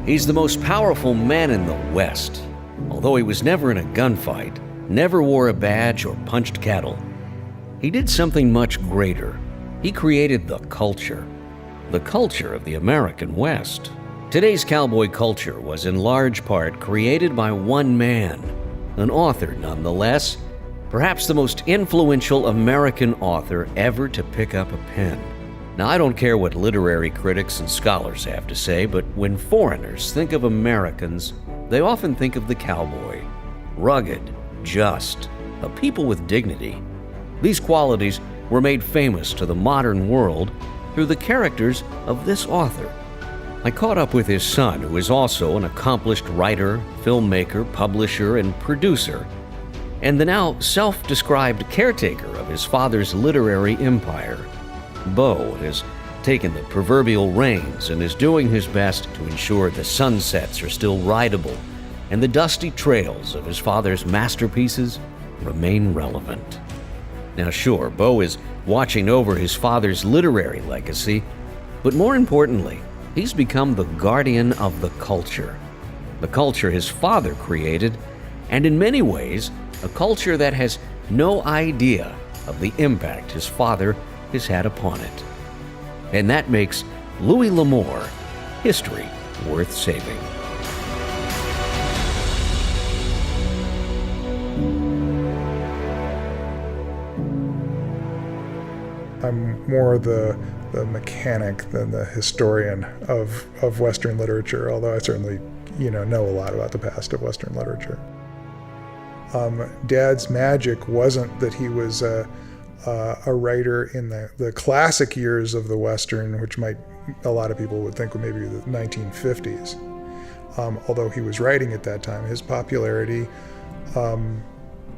He's the most powerful man in the West. Although he was never in a gunfight, never wore a badge or punched cattle, he did something much greater. He created the culture of the American West. Today's cowboy culture was in large part created by one man, an author nonetheless, perhaps the most influential American author ever to pick up a pen. Now, I don't care what literary critics and scholars have to say, but when foreigners think of Americans, they often think of the cowboy. Rugged, just, a people with dignity. These qualities were made famous to the modern world through the characters of this author. I caught up with his son, who is also an accomplished writer, filmmaker, publisher, and producer, and the now self-described caretaker of his father's literary empire. Beau has taken the proverbial reins and is doing his best to ensure the sunsets are still rideable and the dusty trails of his father's masterpieces remain relevant. Now sure, Beau is watching over his father's literary legacy, but more importantly, he's become the guardian of the culture his father created, and in many ways, a culture that has no idea of the impact his father has had upon it. And that makes Louis L'Amour history worth saving. I'm more the mechanic than the historian of Western literature, although I certainly know a lot about the past of Western literature. Dad's magic wasn't that he was a writer in the classic years of the Western, which a lot of people would think maybe the 1950s. Although he was writing at that time, his popularity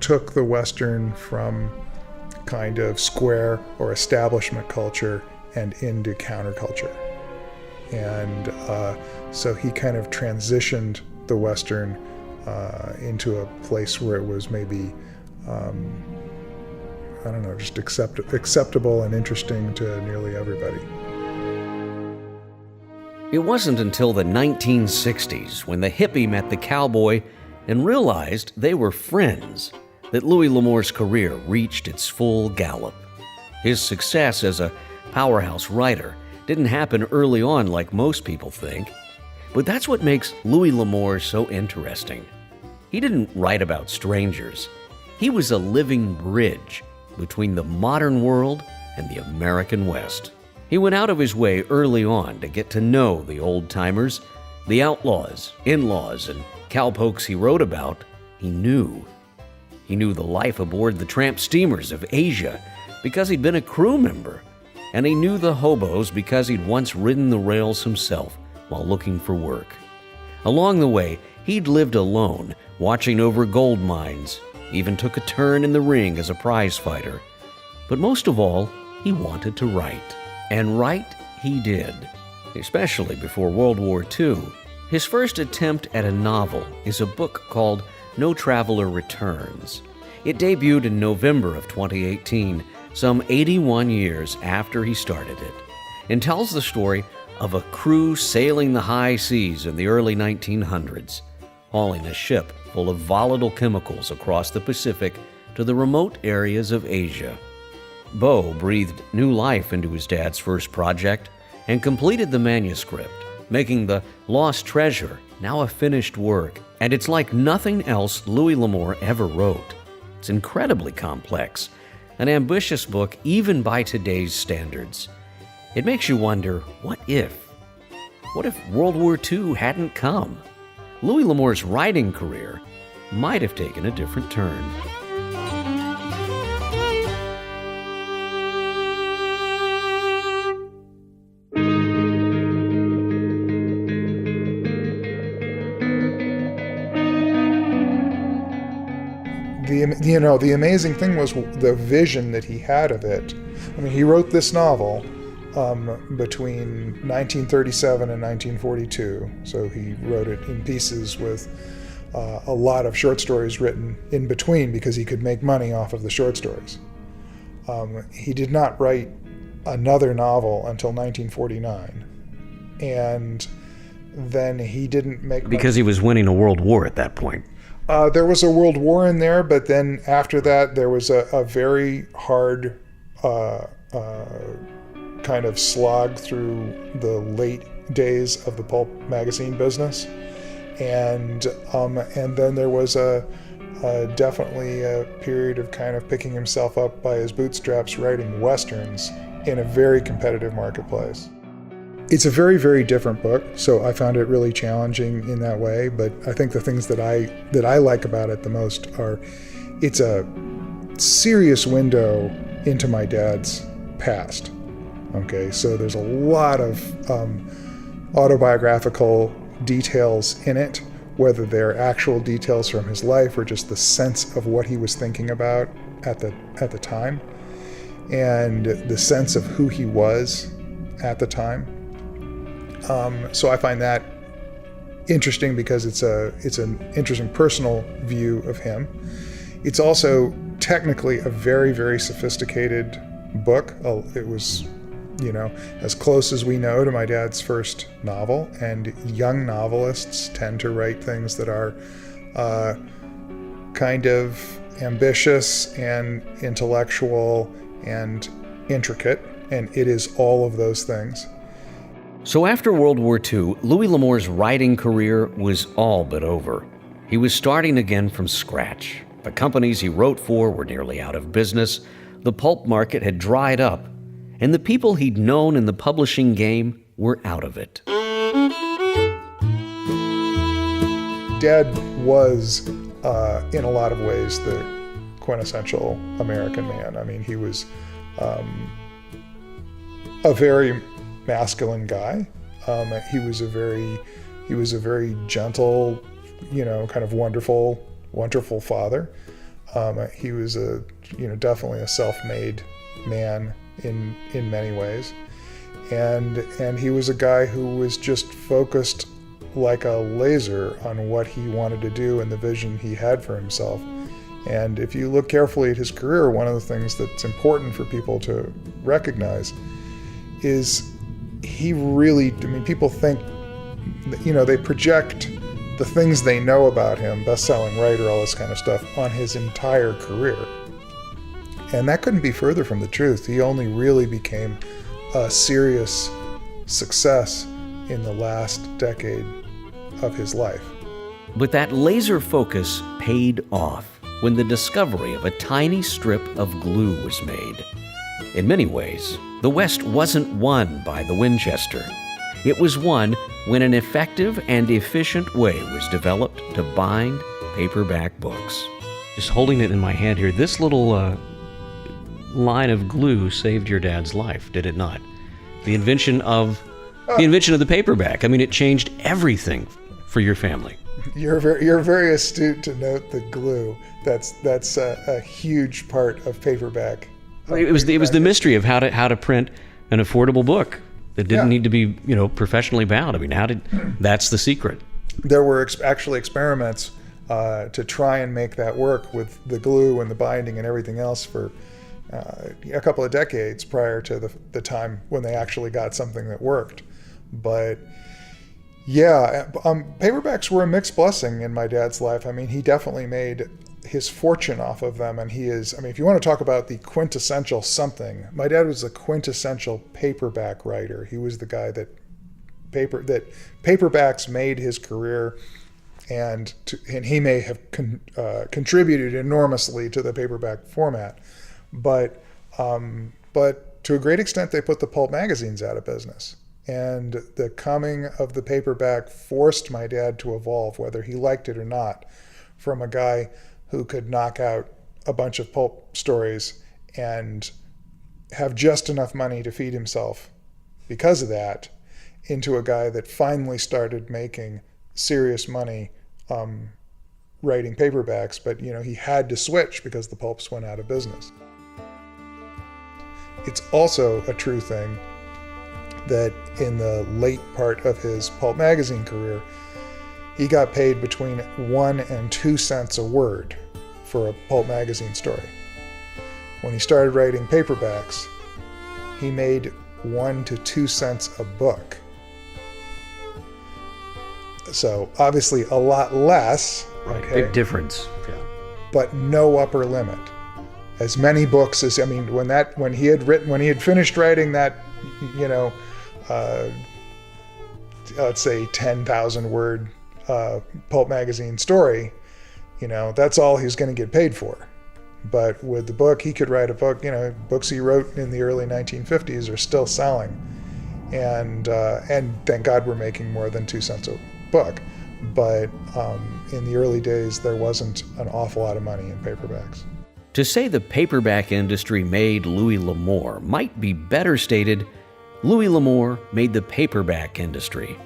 took the Western from kind of square or establishment culture and into counterculture. And so he kind of transitioned the Western into a place where it was maybe just acceptable and interesting to nearly everybody. It wasn't until the 1960s when the hippie met the cowboy and realized they were friends that Louis L'Amour's career reached its full gallop. His success as a powerhouse writer didn't happen early on like most people think, but that's what makes Louis L'Amour so interesting. He didn't write about strangers. He was a living bridge between the modern world and the American West. He went out of his way early on to get to know the old-timers, the outlaws, in-laws, and cowpokes he wrote about. He knew the life aboard the tramp steamers of Asia because he'd been a crew member, and he knew the hobos because he'd once ridden the rails himself while looking for work. Along the way, he'd lived alone, watching over gold mines, even took a turn in the ring as a prize fighter. But most of all, he wanted to write. And write he did, especially before World War II. His first attempt at a novel is a book called No Traveler Returns. It debuted in November of 2018, some 81 years after he started it, and tells the story of a crew sailing the high seas in the early 1900s, hauling a ship full of volatile chemicals across the Pacific to the remote areas of Asia. Beau breathed new life into his dad's first project and completed the manuscript, making The Lost Treasure now a finished work, and it's like nothing else Louis L'Amour ever wrote. It's incredibly complex, an ambitious book even by today's standards. It makes you wonder, what if? What if World War II hadn't come? Louis L'Amour's writing career might have taken a different turn. The amazing thing was the vision that he had of it. I mean, he wrote this novel between 1937 and 1942, so he wrote it in pieces with a lot of short stories written in between because he could make money off of the short stories. He did not write another novel until 1949, and then he didn't make Because he was winning a world war at that point. There was a world war in there, but then after that, there was a very hard kind of slog through the late days of the pulp magazine business, and then there was definitely a period of kind of picking himself up by his bootstraps, writing westerns in a very competitive marketplace. It's a very, very different book, so I found it really challenging in that way, but I think the things that I like about it the most are it's a serious window into my dad's past. Okay, so there's a lot of autobiographical details in it, whether they're actual details from his life or just the sense of what he was thinking about at the time, and the sense of who he was at the time. So I find that interesting because it's an interesting personal view of him. It's also technically a very, very sophisticated book. It was, as close as we know to my dad's first novel, and young novelists tend to write things that are kind of ambitious and intellectual and intricate, and it is all of those things. So after World War II, Louis L'Amour's writing career was all but over. He was starting again from scratch. The companies he wrote for were nearly out of business, the pulp market had dried up, and the people he'd known in the publishing game were out of it. Dad was, in a lot of ways, the quintessential American man. I mean, he was a very masculine guy. He was a very gentle, kind of wonderful father. He was definitely a self-made man in many ways, and he was a guy who was just focused like a laser on what he wanted to do and the vision he had for himself. And if you look carefully at his career, one of the things that's important for people to recognize is people think, they project the things they know about him, best-selling writer, all this kind of stuff, on his entire career. And that couldn't be further from the truth. He only really became a serious success in the last decade of his life. But that laser focus paid off when the discovery of a tiny strip of glue was made. In many ways, the West wasn't won by the Winchester. It was won when an effective and efficient way was developed to bind paperback books. Just holding it in my hand here, this little line of glue saved your dad's life, did it not? The invention of the paperback. I mean, it changed everything for your family. You're very astute to note the glue. That's a huge part of paperback. It was the mystery of how to print an affordable book that didn't need to be professionally bound. I mean, that's the secret. There were actually experiments to try and make that work with the glue and the binding and everything else for a couple of decades prior to the time when they actually got something that worked. But yeah, paperbacks were a mixed blessing in my dad's life. I mean, he definitely made his fortune off of them, and if you want to talk about the quintessential something, my dad was the quintessential paperback writer. He was the guy that paperbacks made his career, and he may have contributed enormously to the paperback format, but to a great extent they put the pulp magazines out of business. And the coming of the paperback forced my dad to evolve, whether he liked it or not, from a guy who could knock out a bunch of pulp stories and have just enough money to feed himself because of that, into a guy that finally started making serious money writing paperbacks, but he had to switch because the pulps went out of business. It's also a true thing that in the late part of his pulp magazine career, he got paid between 1 and 2 cents a word for a pulp magazine story. When he started writing paperbacks, he made 1 to 2 cents a book. So obviously a lot less. Right. Okay? Big difference. Yeah. But no upper limit. As many books as, I mean, when he had finished writing that, let's say 10,000 word pulp magazine story, that's all he's going to get paid for. But with the book, he could write a book. Books he wrote in the early 1950s are still selling, and thank God we're making more than 2 cents a book. But in the early days, there wasn't an awful lot of money in paperbacks. To say the paperback industry made Louis L'Amour might be better stated, Louis L'Amour made the paperback industry.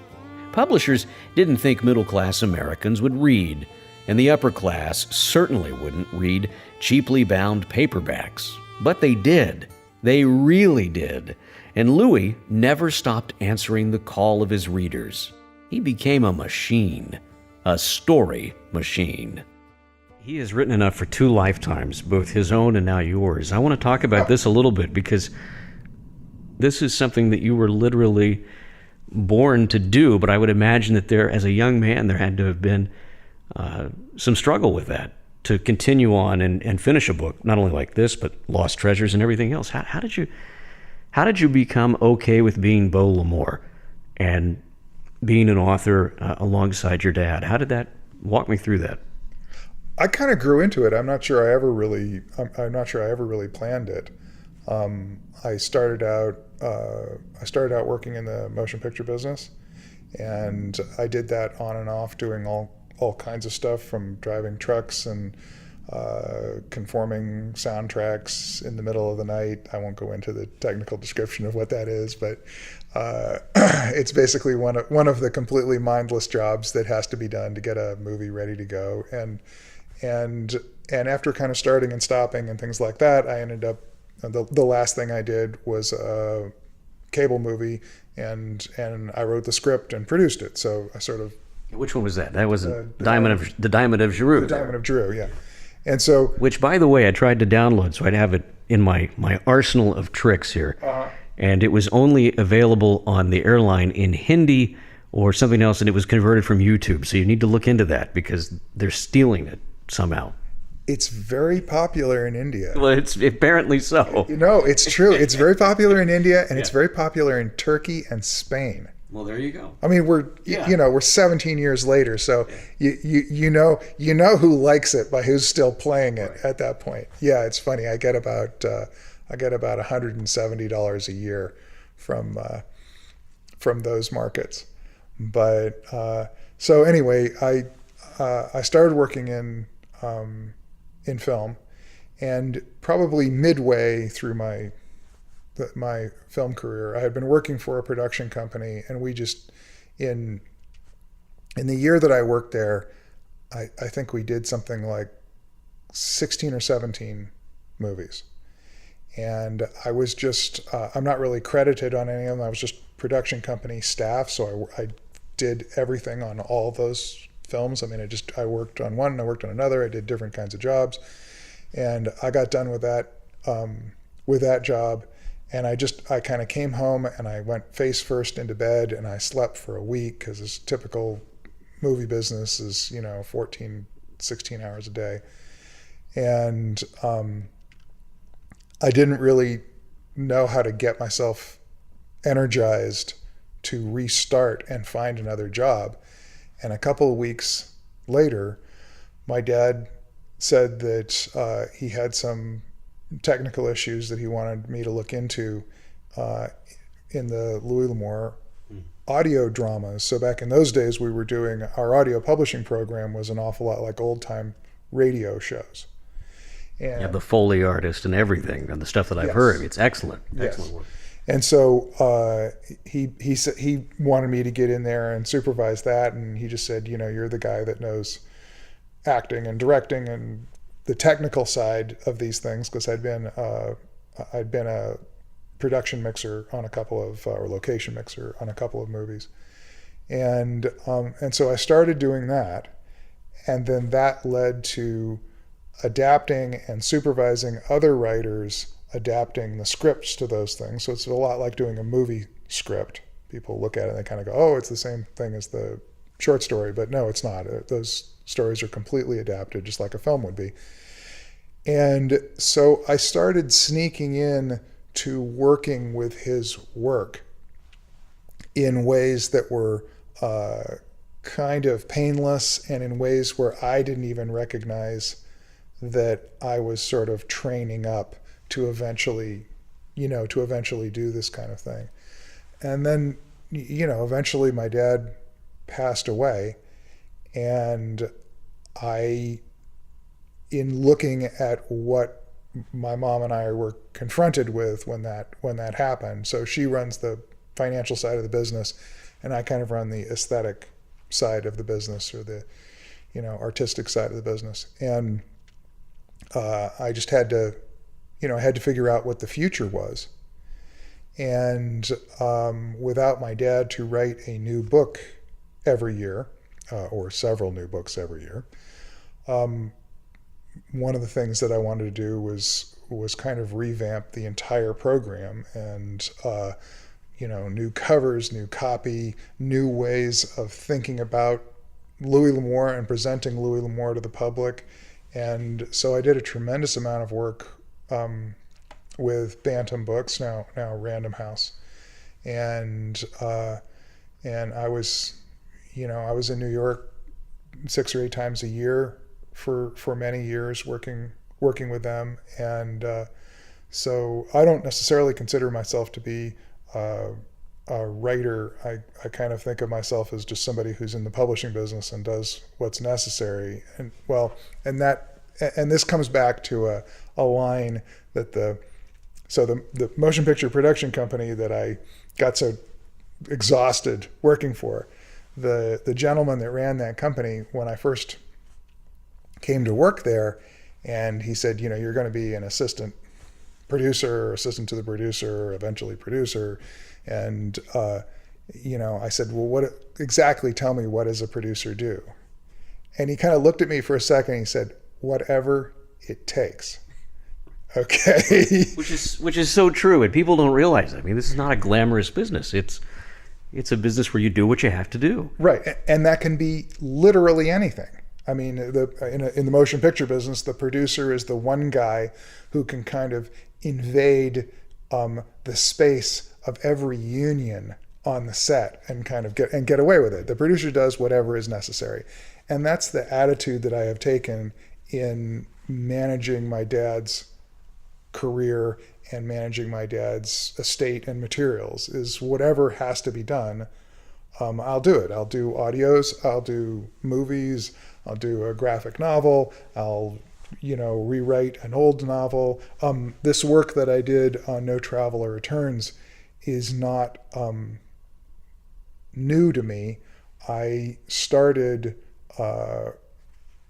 Publishers didn't think middle-class Americans would read, and the upper class certainly wouldn't read cheaply bound paperbacks. But they did. They really did. And Louis never stopped answering the call of his readers. He became a machine, a story machine. He has written enough for 2 lifetimes, both his own and now yours. I want to talk about this a little bit because this is something that you were literally born to do, but I would imagine that as a young man, there had to have been some struggle with that, to continue on and finish a book, not only like this, but Lost Treasures and everything else. How did you become okay with being Beau L'Amour and being an author alongside your dad? How did that, walk me through that? I kind of grew into it. I'm not sure I ever really planned it. I started out working in the motion picture business, and I did that on and off, doing all kinds of stuff, from driving trucks and conforming soundtracks in the middle of the night. I won't go into the technical description of what that is, but it's basically one of the completely mindless jobs that has to be done to get a movie ready to go. And after kind of starting and stopping and things like that, I ended up, the last thing I did was a cable movie, and I wrote the script and produced it. So I sort of... Which one was that? That was the Diamond of Giroux. The Diamond of Giroux, yeah. And so... Which, by the way, I tried to download, so I'd have it in my arsenal of tricks here. And it was only available on the airline in Hindi or something else, and it was converted from YouTube. So you need to look into that, because they're stealing it somehow. It's very popular in India. Well, it's apparently so. It's true. It's very popular in India, and it's very popular in Turkey and Spain. Well, there you go. I mean, we're 17 years later, so you know who likes it by who's still playing it at that point. Yeah, it's funny. I get about $170 a year from those markets. But so anyway, I started working in film, and probably midway through my film career, I had been working for a production company, and we just, in the year that I worked there, I think we did something like 16 or 17 movies. And I was just, I'm not really credited on any of them. I was just production company staff, so I did everything on all of those films. I mean, I worked on one and I worked on another. I did different kinds of jobs, and I got done with that job, and I kind of came home and I went face first into bed, and I slept for a week, because this typical movie business is 14, 16 hours a day, and I didn't really know how to get myself energized to restart and find another job. And a couple of weeks later, my dad said that he had some technical issues that he wanted me to look into in the Louis L'Amour audio dramas. So back in those days, we were doing, our audio publishing program was an awful lot like old-time radio shows. And you have the Foley artist and everything, and the stuff that I've heard. It's excellent. Excellent work. And so he said he wanted me to get in there and supervise that, and he just said, you're the guy that knows acting and directing and the technical side of these things, because I'd been a production mixer on a couple of, or location mixer on a couple of movies, and so I started doing that, and then that led to adapting and supervising other writers adapting the scripts to those things. So it's a lot like doing a movie script. People look at it and they kind of go, oh, it's the same thing as the short story, but no, it's not. Those stories are completely adapted, just like a film would be. And so I started sneaking in to working with his work in ways that were kind of painless, and in ways where I didn't even recognize that I was sort of training up to eventually do this kind of thing. And then, eventually my dad passed away, and in looking at what my mom and I were confronted with when that happened. So she runs the financial side of the business, and I kind of run the aesthetic side of the business, or the, artistic side of the business. And I just had to, I had to figure out what the future was. And without my dad to write a new book every year, or several new books every year, one of the things that I wanted to do was kind of revamp the entire program, and new covers, new copy, new ways of thinking about Louis L'Amour and presenting Louis L'Amour to the public. And so I did a tremendous amount of work with Bantam Books, now Random House, and I was in New York 6 or 8 times a year for many years working with them. And so I don't necessarily consider myself to be a writer. I kind of think of myself as just somebody who's in the publishing business and does what's necessary. And this comes back to a line that the motion picture production company that I got so exhausted working for, the gentleman that ran that company, when I first came to work there, and he said, you're going to be an assistant producer, assistant to the producer, eventually producer. And, I said, well, tell me, what does a producer do? And he kind of looked at me for a second, and he said, whatever it takes. Okay. Which is so true, and people don't realize it. I mean, this is not a glamorous business. It's a business where you do what you have to do. Right, and that can be literally anything. I mean, in the motion picture business, the producer is the one guy who can kind of invade the space of every union on the set and kind of get away with it. The producer does whatever is necessary, and that's the attitude that I have taken in managing my dad's career and managing my dad's estate and materials. Is whatever has to be done, I'll do it. I'll do audios, I'll do movies, I'll do a graphic novel, I'll rewrite an old novel. This work that I did on No Traveler Returns is not new to me. I started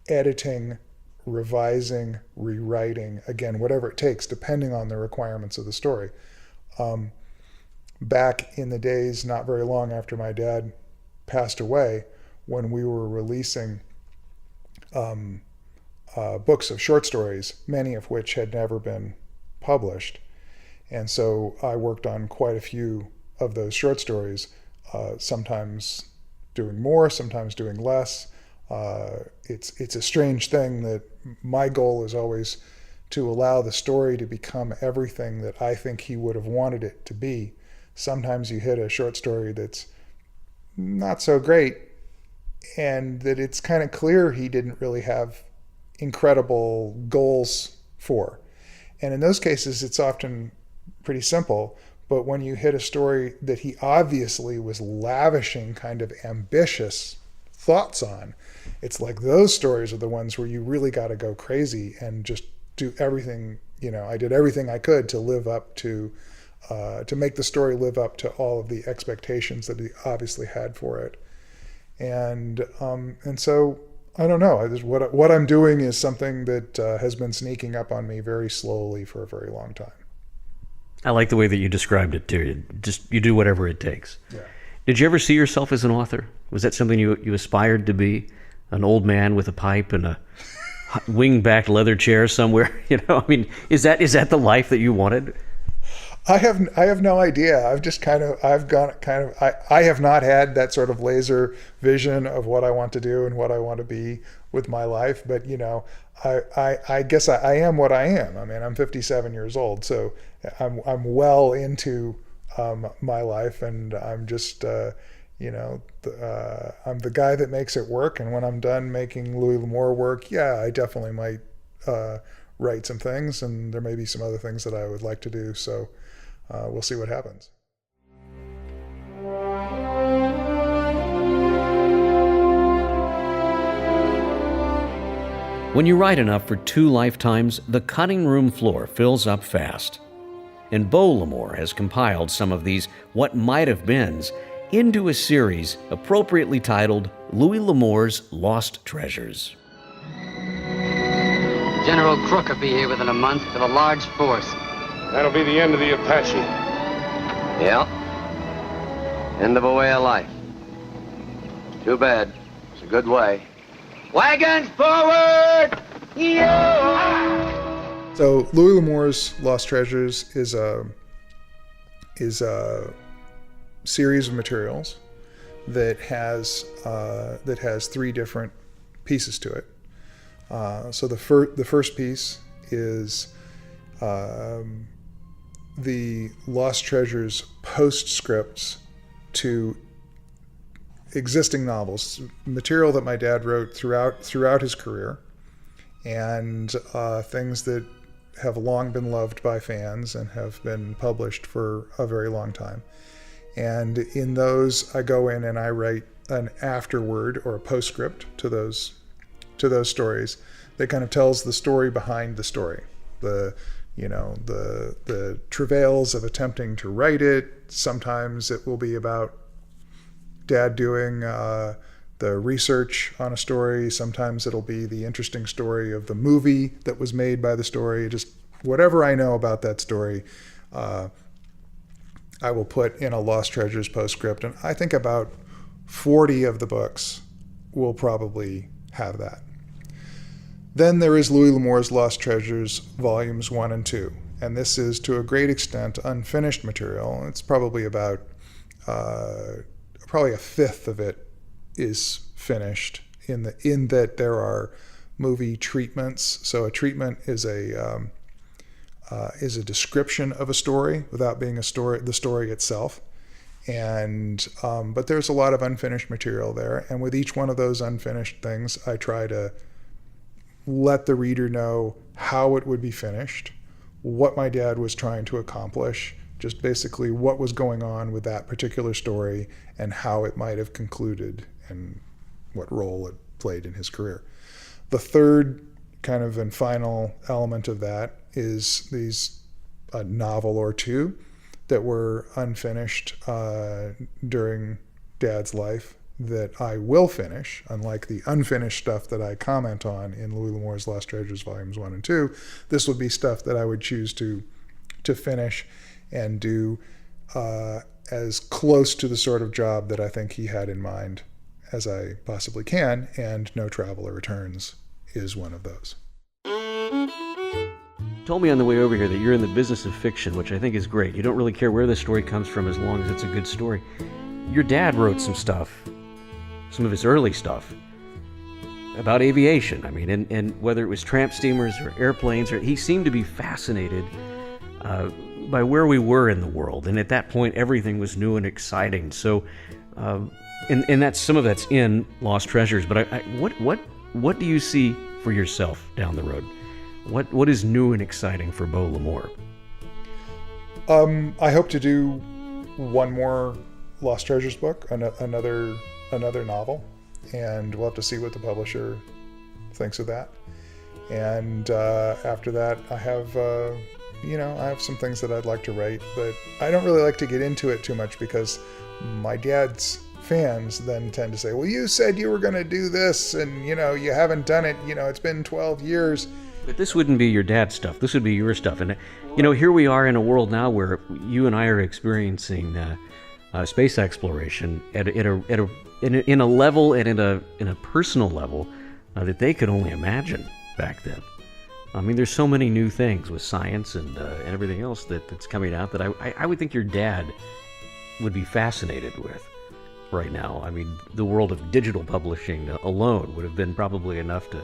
editing, revising, rewriting, again, whatever it takes, depending on the requirements of the story. Back in the days, not very long after my dad passed away, when we were releasing books of short stories, many of which had never been published. And so I worked on quite a few of those short stories, sometimes doing more, sometimes doing less. It's a strange thing that my goal is always to allow the story to become everything that I think he would have wanted it to be. Sometimes you hit a short story that's not so great, and that it's kind of clear he didn't really have incredible goals for. And in those cases, it's often pretty simple. But when you hit a story that he obviously was lavishing kind of ambitious thoughts on, it's like those stories are the ones where you really got to go crazy and just do everything. I did everything I could to live up to make the story live up to all of the expectations that he obviously had for it. And so I don't know. What I'm doing is something that has been sneaking up on me very slowly for a very long time. I like the way that you described it too. You do whatever it takes. Yeah. Did you ever see yourself as an author? Was that something you aspired to be? An old man with a pipe and a wing-backed leather chair somewhere? I mean, is that the life that you wanted? I have no idea. I have not had that sort of laser vision of what I want to do and what I want to be with my life. But I guess I am what I am. I mean, I'm 57 years old, so I'm well into my life, and I'm just I'm the guy that makes it work. And when I'm done making Louis L'Amour work, yeah, I definitely might write some things, and there may be some other things that I would like to do. So we'll see what happens. When you write enough for 2 lifetimes, the cutting room floor fills up fast. And Beau L'Amour has compiled some of these what might have beens into a series appropriately titled Louis L'Amour's Lost Treasures. General Crook will be here within a month with a large force. That'll be the end of the Apache. Yeah. End of a way of life. Too bad. It's a good way. Wagons forward! Yeah! So Louis L'Amour's Lost Treasures is a series of materials that has 3 different pieces to it. So the first piece is the Lost Treasures postscripts to existing novels, material that my dad wrote throughout his career, and things that have long been loved by fans and have been published for a very long time. And in those, I go in and I write an afterword or a postscript to those stories that kind of tells the story behind the story, the travails of attempting to write it. Sometimes it will be about Dad doing the research on a story. Sometimes it'll be the interesting story of the movie that was made by the story. Just whatever I know about that story, I will put in a Lost Treasures postscript. And I think about 40 of the books will probably have that. Then there is Louis L'Amour's Lost Treasures Volumes 1 and 2. And this is, to a great extent, unfinished material. It's probably about, probably a fifth of it is finished in that there are movie treatments. So a treatment is a description of a story without being the story itself. And but there's a lot of unfinished material there. And with each one of those unfinished things, I try to let the reader know how it would be finished, what my dad was trying to accomplish, just basically what was going on with that particular story and how it might have concluded and what role it played in his career. The third kind of and final element of that is a novel or two that were unfinished during Dad's life that I will finish, unlike the unfinished stuff that I comment on in Louis L'Amour's Lost Treasures Volumes 1 and 2. This would be stuff that I would choose to finish and do as close to the sort of job that I think he had in mind as I possibly can, and No Traveler Returns is one of those. Told me on the way over here that you're in the business of fiction, which I think is great. You don't really care where the story comes from as long as it's a good story. Your dad wrote some stuff, some of his early stuff, about aviation. I mean, and whether it was tramp steamers or airplanes, he seemed to be fascinated by where we were in the world. And at that point, everything was new and exciting. So, and that's some of that's in Lost Treasures. But what do you see for yourself down the road? What is new and exciting for Beau L'Amour? I hope to do one more Lost Treasures book, another novel, and we'll have to see what the publisher thinks of that. And after that, I have some things that I'd like to write, but I don't really like to get into it too much because my dad's fans then tend to say, well, you said you were going to do this and, you haven't done it. It's been 12 years. But this wouldn't be your dad's stuff. This would be your stuff. And, here we are in a world now where you and I are experiencing space exploration in a level and in a personal level that they could only imagine back then. I mean, there's so many new things with science and everything else that's coming out that I would think your dad would be fascinated with right now. I mean, the world of digital publishing alone would have been probably enough to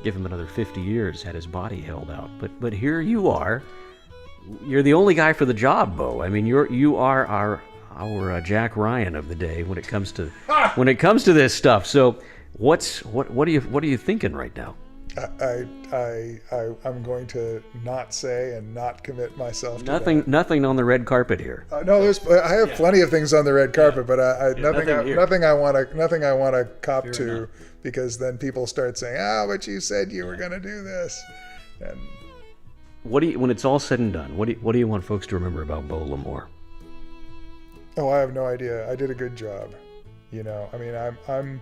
give him another 50 years had his body held out. But here you are. You're the only guy for the job, Beau. I mean, you are our Jack Ryan of the day when it comes to this stuff. So what are you thinking right now? I'm going to not say and not commit myself to that. Nothing on the red carpet here. No, I have plenty of things on the red carpet, but nothing I want to cop Fair to enough. because then people start saying, but you said you were going to do this. And When it's all said and done, what do you want folks to remember about Beau Lamore? oh, I have no idea. I did a good job. I mean,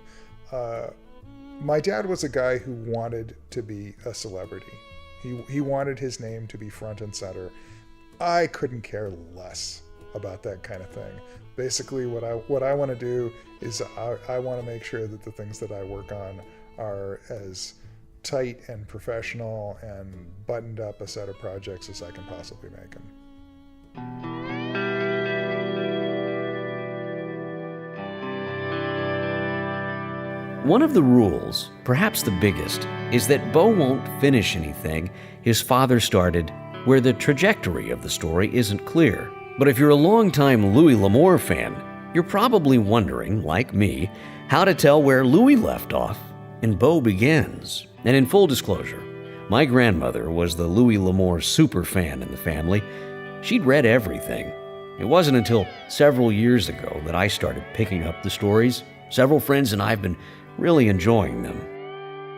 my dad was a guy who wanted to be a celebrity. He wanted his name to be front and center. I couldn't care less about that kind of thing. Basically, what I want to do is I want to make sure that the things that I work on are as tight and professional and buttoned up a set of projects as I can possibly make them. One of the rules, perhaps the biggest, is that Beau won't finish anything his father started where the trajectory of the story isn't clear. But if you're a longtime Louis L'Amour fan, you're probably wondering, like me, how to tell where Louis left off and Beau begins. And in full disclosure, my grandmother was the Louis L'Amour super fan in the family. She'd read everything. It wasn't until several years ago that I started picking up the stories. Several friends and I have been really enjoying them.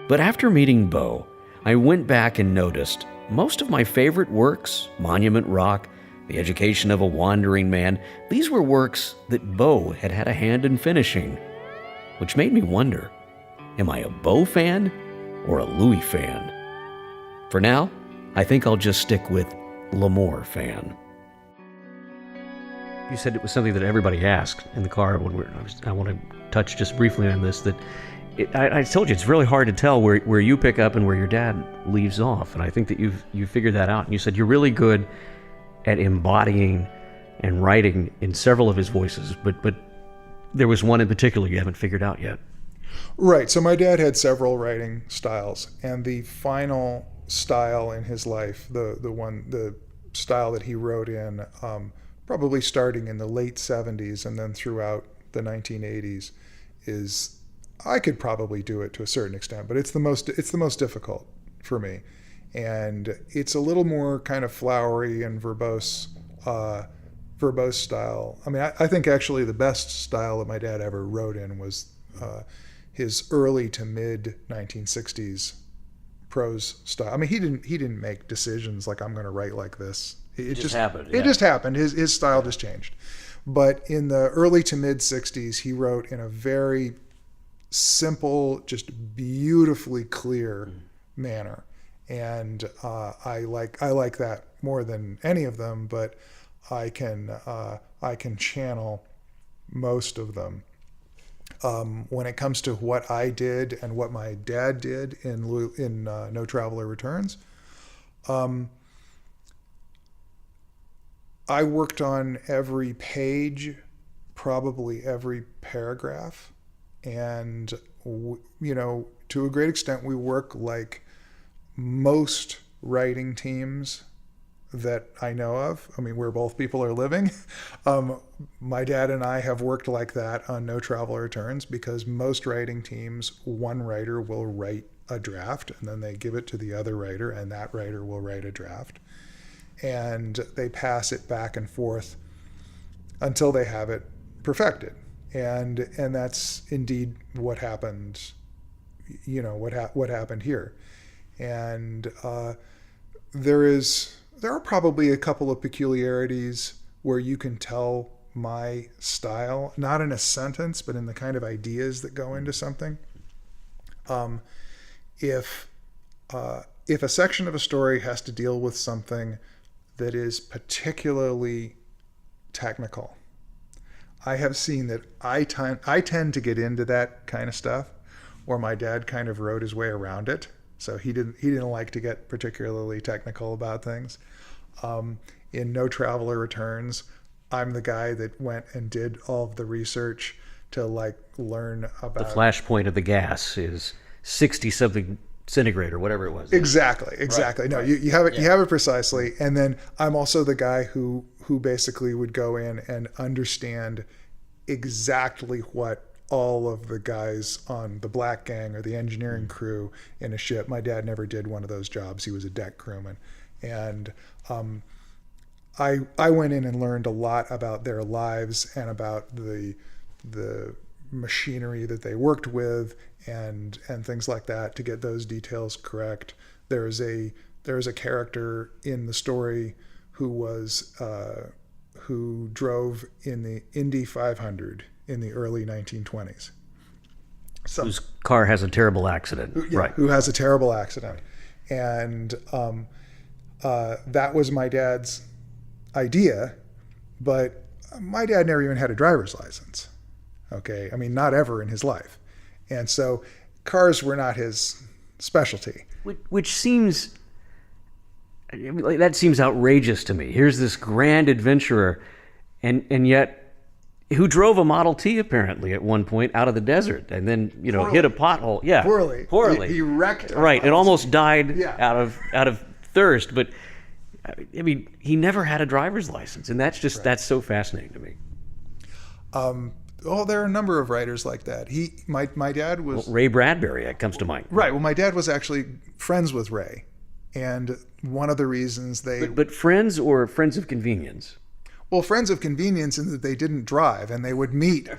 But after meeting Beau, I went back and noticed most of my favorite works, Monument Rock, The Education of a Wandering Man, these were works that Beau had had a hand in finishing, which made me wonder, am I a Beau fan or a Louis fan? For now, I think I'll just stick with L'Amour fan. You said it was something that everybody asked in the car when I want to touch just briefly on this, that I told you it's really hard to tell where you pick up and where your dad leaves off, and I think that you figured that out. And you said you're really good at embodying and writing in several of his voices, but there was one in particular you haven't figured out yet. Right. So my dad had several writing styles, and the final style in his life, the style that he wrote in, probably starting in the late 70s and then throughout the 1980s, is, I could probably do it to a certain extent, but it's the most difficult for me, and it's a little more kind of flowery and verbose style. I mean, I think actually the best style that my dad ever wrote in was his early to mid 1960s prose style. I mean, he didn't make decisions like I'm going to write like this. It just happened. Yeah. It just happened. His style just changed. But in the early to mid 60s, he wrote in a very simple, just beautifully clear manner, and I like that more than any of them. But I can channel most of them. When it comes to what I did and what my dad did in No Traveler Returns, I worked on every page, probably every paragraph, and to a great extent we work like most writing teams that I know of. I mean, where both people are living. My dad and I have worked like that on No Traveler Returns, because most writing teams, one writer will write a draft and then they give it to the other writer, and that writer will write a draft. And they pass it back and forth until they have it perfected. And that's indeed what happened, what happened here. And there are probably a couple of peculiarities where you can tell my style, not in a sentence, but in the kind of ideas that go into something. If a section of a story has to deal with something that is particularly technical, I have seen that I tend to get into that kind of stuff, or my dad kind of wrote his way around it. So he didn't like to get particularly technical about things. In No Traveler Returns, I'm the guy that went and did all of the research to learn about The flash point of the gas is 60 something centigrade or whatever it was. Exactly. Right, No, right. you have it. Yeah. You have it precisely. And then I'm also the guy who basically would go in and understand exactly what all of the guys on the Black Gang or the engineering crew in a ship. My dad never did one of those jobs. He was a deck crewman, and I went in and learned a lot about their lives and about the machinery that they worked with and things like that to get those details correct. There is a character in the story who drove in the Indy 500 in the early 1920s. Whose car has a terrible accident. Right. Who has a terrible accident. And that was my dad's idea, but my dad never even had a driver's license. Okay. I mean, not ever in his life. And so cars were not his specialty. Which seems, that seems outrageous to me. Here's this grand adventurer, and yet who drove a Model T apparently at one point out of the desert and then, Poorly. hit a pothole. Yeah. Poorly. He wrecked. Right. And almost died Yeah. out of thirst. But I mean, he never had a driver's license. And that's just, that's so fascinating to me. There are a number of writers like that. My dad was Ray Bradbury, that comes to mind. right. Well, my dad was actually friends with Ray, and one of the reasons But friends or friends of convenience? well, friends of convenience in that they didn't drive and they would meet.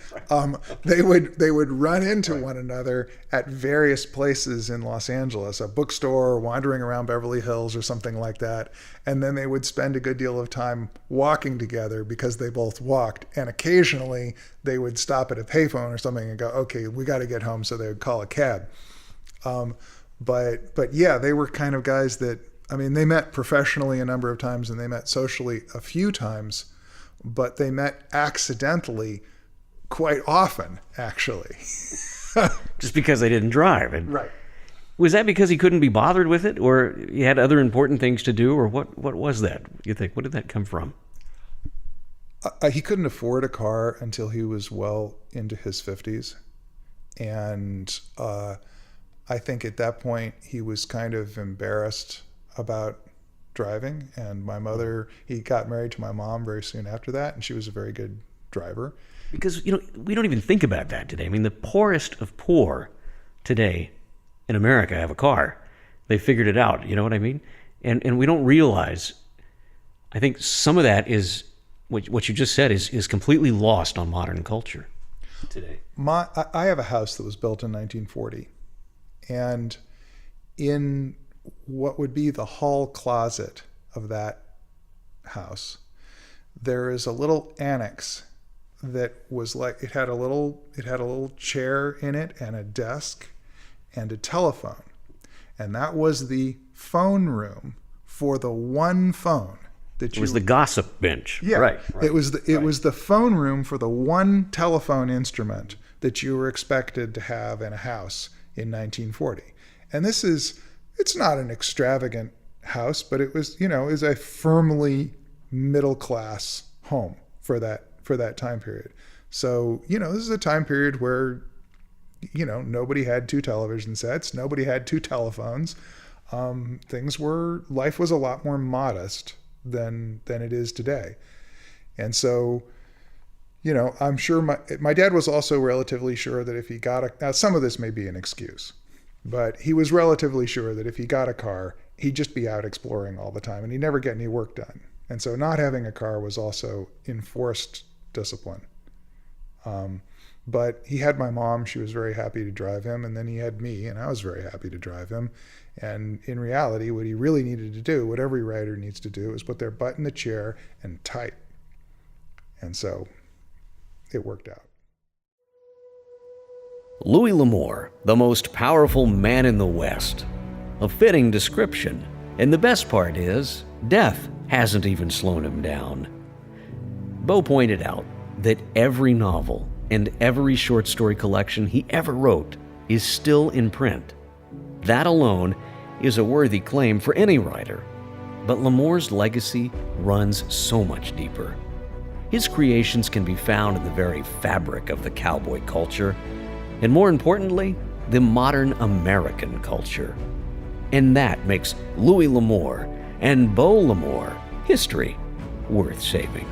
They would run into one another at various places in Los Angeles, a bookstore, wandering around Beverly Hills or something like that. And then they would spend a good deal of time walking together because they both walked. And occasionally they would stop at a payphone or something and go, okay, we got to get home. So they would call a cab. But yeah, they were kind of guys that, I mean, they met professionally a number of times and they met socially a few times, but they met accidentally quite often, actually. Just because they didn't drive. And Right. was that because he couldn't be bothered with it, or he had other important things to do, or what was that, you think? What did that come from? He couldn't afford a car until he was well into his 50s. And I think at that point he was kind of embarrassed about driving. And my mother, he got married to my mom very soon after that, and she was a very good driver. Because, we don't even think about that today. I mean, the poorest of poor today in America have a car. They figured it out, you know what I mean? And we don't realize, I think some of that is, what you just said is completely lost on modern culture today. I have a house that was built in 1940, and in what would be the hall closet of that house, there is a little annex that was like, it had a little chair in it and a desk and a telephone. And that was the phone room for the one phone that It was the gossip bench. yeah, Right. It was the phone room for the one telephone instrument that you were expected to have in a house in 1940. And it's not an extravagant house, but it was, is a firmly middle class home for that time period. So, this is a time period where, nobody had two television sets, nobody had two telephones. Life was a lot more modest than it is today. And so, I'm sure my dad was also relatively sure that if he got now some of this may be an excuse, but he was relatively sure that if he got a car, he'd just be out exploring all the time and he'd never get any work done. And so not having a car was also enforced discipline. But he had my mom, she was very happy to drive him, and then he had me, and I was very happy to drive him. And in reality, what he really needed to do, what every writer needs to do, is put their butt in the chair and type. And so it worked out. Louis L'Amour, the most powerful man in the West. A fitting description. And the best part is, death hasn't even slowed him down. Beau pointed out that every novel and every short story collection he ever wrote is still in print. That alone is a worthy claim for any writer. But Lamore's legacy runs so much deeper. His creations can be found in the very fabric of the cowboy culture, and more importantly, the modern American culture. And that makes Louis L'Amour and Beau L'Amour history worth saving.